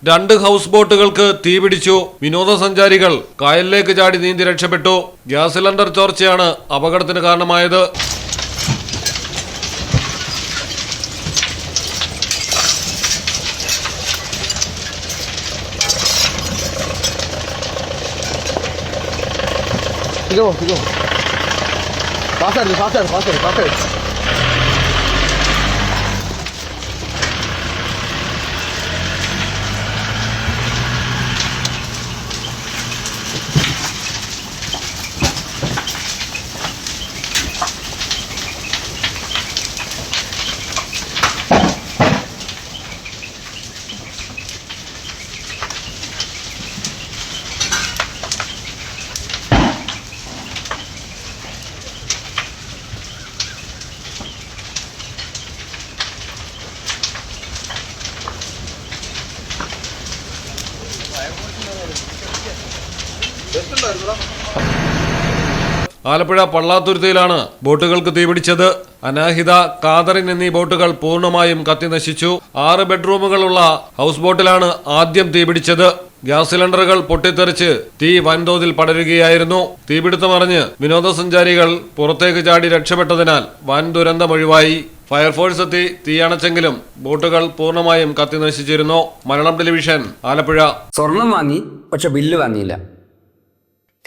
2 house ബോട്ടുകൾക്ക് തീപിടിച്ചു. വിനോദസഞ്ചാരികൾ കായലിലേക്ക് ചാടി നീന്തി രക്ഷപ്പെട്ടു. ഗ്യാസ് സിലിണ്ടർ ചോർച്ചയാണ് അപകടത്തിന് കാരണമായത്. Sigo. Faster. ആലപ്പുഴ പള്ളാത്തുരുത്തിയിലാണ് ബോട്ടുകൾക്ക് തീപിടിച്ചത്. അനാഹിത, കാതറിൻ എന്നീ ബോട്ടുകൾ പൂർണ്ണമായും കത്തിനശിച്ചു. 6 ബെഡ്റൂമുകളുള്ള ഹൗസ് ബോട്ടിലാണ് ആദ്യം തീപിടിച്ചത്. ഗ്യാസ് സിലിണ്ടറുകൾ പൊട്ടിത്തെറിച്ച് തീ വൻതോതിൽ പടരുകയായിരുന്നു. തീപിടുത്തമറിഞ്ഞ് വിനോദസഞ്ചാരികൾ പുറത്തേക്ക് ചാടി രക്ഷപ്പെട്ടതിനാൽ വൻ ദുരന്തമൊഴിവായി. ഫയർഫോഴ്സ് എത്തി തീയണച്ചെങ്കിലും ബോട്ടുകൾ പൂർണ്ണമായും കത്തിനശിച്ചിരുന്നു. മലയാളം ടെലിവിഷൻ, ആലപ്പുഴ. സ്വർണം വാങ്ങി, പക്ഷെ ബില്ല് വാങ്ങിയില്ല.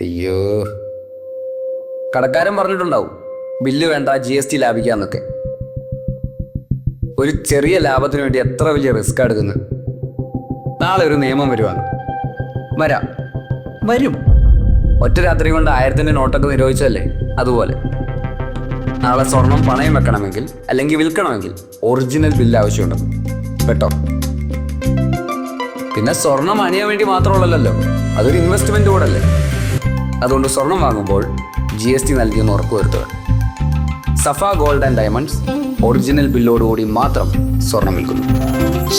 അയ്യോ, കടക്കാരൻ പറഞ്ഞിട്ടുണ്ടാവും ബില്ല് വേണ്ട, GST ലാഭിക്കാന്നൊക്കെ. ഒരു ചെറിയ ലാഭത്തിന് വേണ്ടി എത്ര വലിയ റിസ്ക് എടുക്കുന്നത്. നാളെ ഒരു നിയമം വരും. ഒറ്റ രാത്രി കൊണ്ട് 1000-ന്റെ നോട്ടൊക്കെ നിരോധിച്ചല്ലേ, അതുപോലെ നാളെ സ്വർണം പണയം വെക്കണമെങ്കിൽ അല്ലെങ്കിൽ വിൽക്കണമെങ്കിൽ ഒറിജിനൽ ബില്ല് ആവശ്യമുണ്ട് കേട്ടോ. പിന്നെ സ്വർണം അണിയാൻ വേണ്ടി മാത്രമുള്ളല്ലോ, അതൊരു ഇൻവെസ്റ്റ്മെന്റ് കൂടെ അല്ലേ. അതുകൊണ്ട് സ്വർണം വാങ്ങുമ്പോൾ GST നൽകിയെന്ന് ഉറപ്പുവരുത്തുക. സഫ ഗോൾഡ് ആൻഡ് ഡയമണ്ട്സ് ഒറിജിനൽ ബില്ലോടുകൂടി മാത്രം സ്വർണം വിൽക്കുന്നു.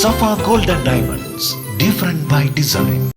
Safa Gold and Diamonds, different by design.